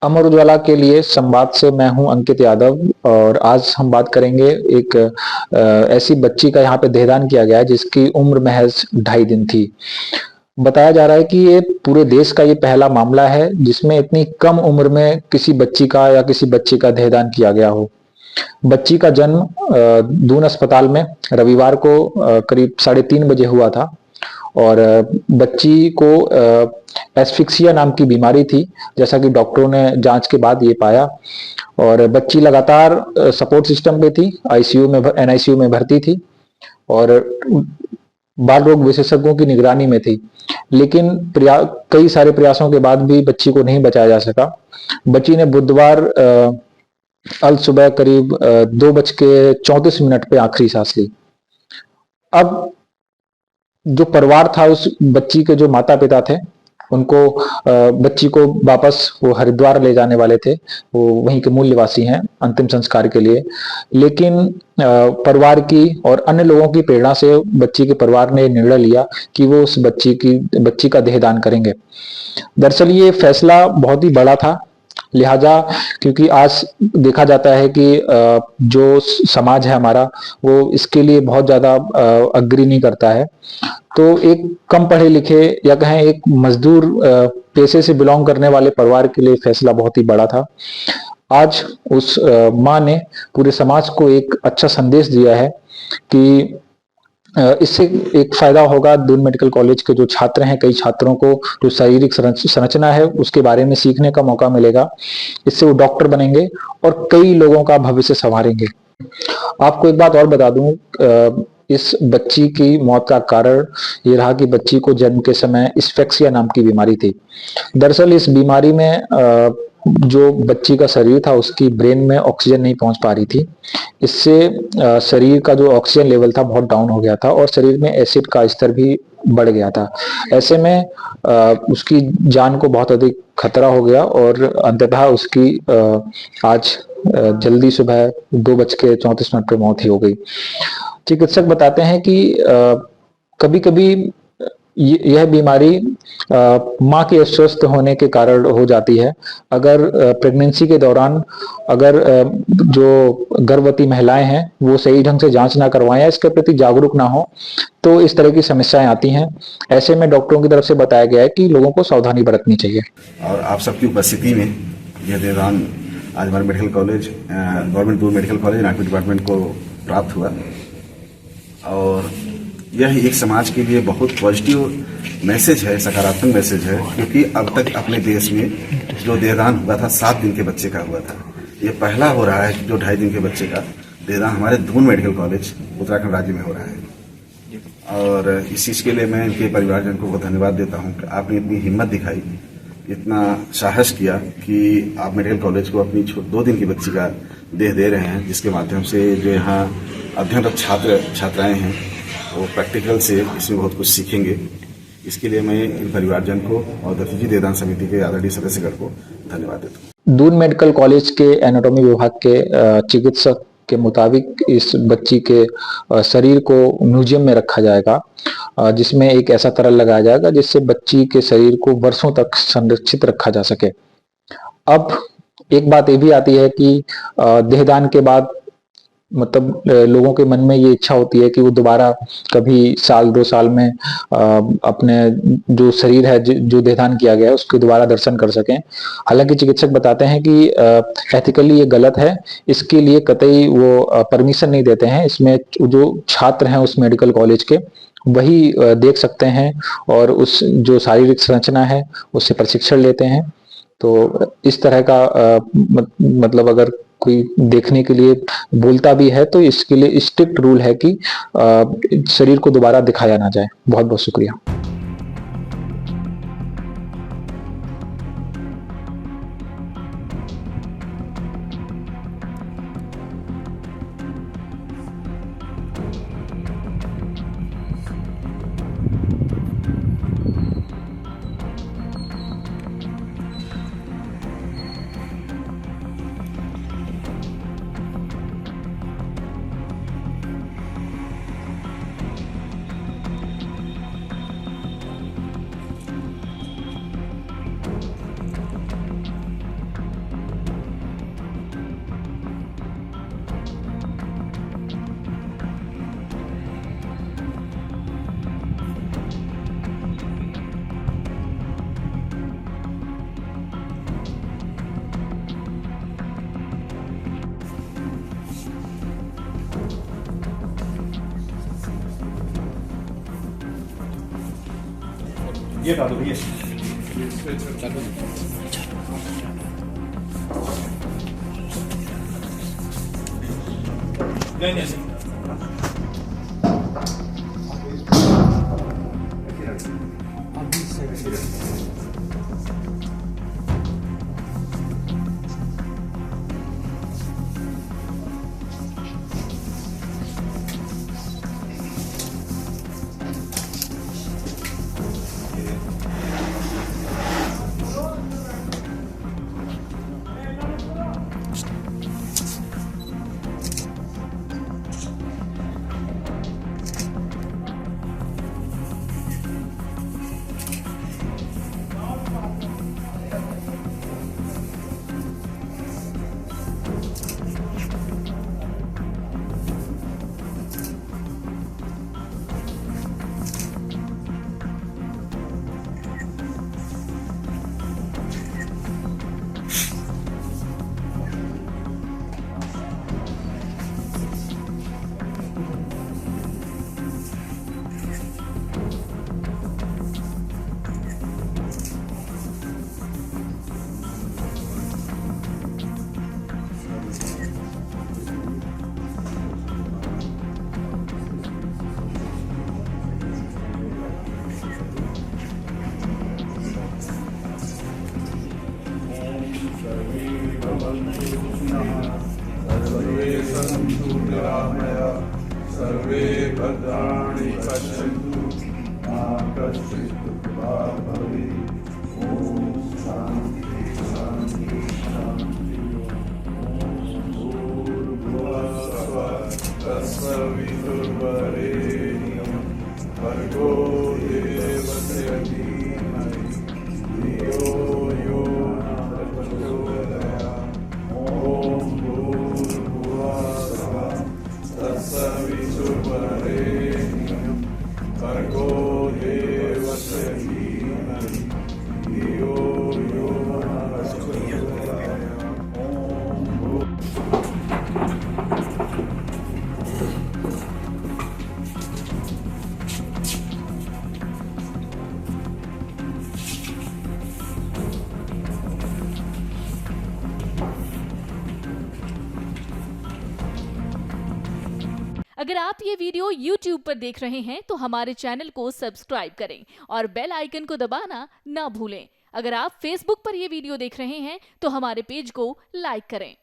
अमर उजाला के लिए संवाद से मैं हूं अंकित यादव। और आज हम बात करेंगे एक ऐसी बच्ची का यहाँ पे देहदान किया गया है जिसकी उम्र महज 2.5 दिन थी। बताया जा रहा है कि ये पूरे देश का ये पहला मामला है जिसमें इतनी कम उम्र में किसी बच्ची का या किसी बच्चे का देहदान किया गया हो। बच्ची का जन्म दून अस्पताल में रविवार को करीब 3:30 बजे हुआ था। और बच्ची को एस्फिक्सिया नाम की बीमारी थी, जैसा कि डॉक्टरों ने जांच के बाद ये पाया। और बच्ची लगातार सपोर्ट सिस्टम पे थी, आईसीयू में एनआईसीयू में भर्ती थी और बाल रोग विशेषज्ञों की निगरानी में थी। लेकिन कई सारे प्रयासों के बाद भी बच्ची को नहीं बचाया जा सका। बच्ची ने बुधवार अल सुबह करीब 2:34 पे आखिरी सांस ली। अब जो परिवार था, उस बच्ची के जो माता पिता थे, उनको बच्ची को वापस वो हरिद्वार ले जाने वाले थे। वो वहीं के मूल निवासी हैं अंतिम संस्कार के लिए। लेकिन परिवार की और अन्य लोगों की प्रेरणा से बच्ची के परिवार ने निर्णय लिया कि वो उस बच्ची का देहदान करेंगे। दरअसल ये फैसला बहुत ही बड़ा था, लिहाजा क्योंकि आज देखा जाता है कि जो समाज है हमारा, वो इसके लिए बहुत ज्यादा अग्री नहीं करता है। तो एक कम पढ़े लिखे या कहें एक मजदूर पेशे से बिलोंग करने वाले परिवार के लिए फैसला बहुत ही बड़ा था। आज उस माँ ने पूरे समाज को एक अच्छा संदेश दिया है कि इससे एक फायदा होगा। दून मेडिकल कॉलेज के जो छात्र हैं, कई छात्रों को जो शारीरिक संरचना है उसके बारे में सीखने का मौका मिलेगा। इससे वो डॉक्टर बनेंगे और कई लोगों का भविष्य संवारेंगे। आपको एक बात और बता दूं, इस बच्ची की मौत का कारण ये रहा कि बच्ची को जन्म के समय एस्फिक्सिया नाम की बीमारी थी। दरअसल इस बीमारी में जो बच्ची का शरीर था, उसकी ब्रेन में ऑक्सीजन नहीं पहुंच पा रही थी। इससे शरीर का जो ऑक्सीजन लेवल था बहुत डाउन हो गया था और शरीर में एसिड का स्तर भी बढ़ गया था। ऐसे में उसकी जान को बहुत अधिक खतरा हो गया और अंततः उसकी आज जल्दी सुबह 2:34 पे मौत ही हो गई। चिकित्सक बताते हैं कि कभी कभी यह बीमारी माँ के अस्वस्थ होने के कारण हो जाती है। अगर प्रेगनेंसी के दौरान अगर जो गर्भवती महिलाएं हैं वो सही ढंग से जांच ना करवाएं या इसके प्रति जागरूक ना हो, तो इस तरह की समस्याएं आती हैं। ऐसे में डॉक्टरों की तरफ से बताया गया है कि लोगों को सावधानी बरतनी चाहिए। और आप सबकी उपस्थिति में यह देहदान आज हमारे medical college, government Doon medical college anatomy department को प्राप्त हुआ। और यह एक समाज के लिए बहुत पॉजिटिव मैसेज है, सकारात्मक मैसेज है, क्योंकि अब तक अपने देश में जो देहदान हुआ था 7 दिन के बच्चे का हुआ था, ये पहला हो रहा है जो 2.5 दिन के बच्चे का देहदान हमारे दून मेडिकल कॉलेज उत्तराखंड राज्य में हो रहा है। और इस चीज़ के लिए मैं इनके परिवारजन को धन्यवाद देता हूँ कि आपने इतनी हिम्मत दिखाई, इतना साहस किया कि आप मेडिकल कॉलेज को अपनी 2 दिन की बच्ची का देह दे रहे हैं, जिसके माध्यम से जो यहाँ अध्ययनरत छात्र छात्राएं हैं वो प्रैक्टिकल से इसमें बहुत कुछ सीखेंगे। इसके लिए मैं इन परिवारजन को और दत्तजी देहदान समिति के आदरणीय सदस्यगण को धन्यवाद देता हूँ। दून मेडिकल कॉलेज के एनाटॉमी विभाग के चिकित्सक के मुताबिक इस बच्ची के शरीर को म्यूजियम में रखा जाएगा, जिसमें एक ऐसा तरल लगाया जाएगा जिससे बच्ची के शरीर को वर्षों तक संरक्षित रखा जा सके। अब एक बात ये भी आती है कि देहदान के बाद मतलब लोगों के मन में ये इच्छा होती है कि वो दोबारा कभी साल 2 साल में अपने जो शरीर है जो देहदान किया गया है उसके दोबारा दर्शन कर सकें। हालांकि चिकित्सक बताते हैं कि एथिकली ये गलत है, इसके लिए कतई वो परमिशन नहीं देते हैं। इसमें जो छात्र हैं उस मेडिकल कॉलेज के, वही देख सकते हैं और उस जो शारीरिक संरचना है उससे प्रशिक्षण लेते हैं। तो इस तरह का मतलब अगर कोई देखने के लिए बोलता भी है तो इसके लिए स्ट्रिक्ट रूल है कि शरीर को दोबारा दिखाया ना जाए। बहुत बहुत शुक्रिया। ये हटा दो ये नहीं नहीं सर्वे सन्तु निरामया सर्वे भद्राणि पश्यन्तु मा कश्चित् दुःखभाग् भवेत्। ॐ शान्ति शान्ति शान्ति। ॐ भूर्भुवः स्वः तत्सवितुर्वरेण्यं भर्गो देवस्य धीमहि धियो यो न प्रचोदयात्। ॐ भूर्भुवः स्वः तत्सवितुर्वरेण्यं भर्गो देवस्य धीमहि धियो यो न प्रचोदयात्। अगर आप ये वीडियो YouTube पर देख रहे हैं तो हमारे चैनल को सब्सक्राइब करें और बेल आइकन को दबाना ना भूलें। अगर आप Facebook पर ये वीडियो देख रहे हैं तो हमारे पेज को लाइक करें।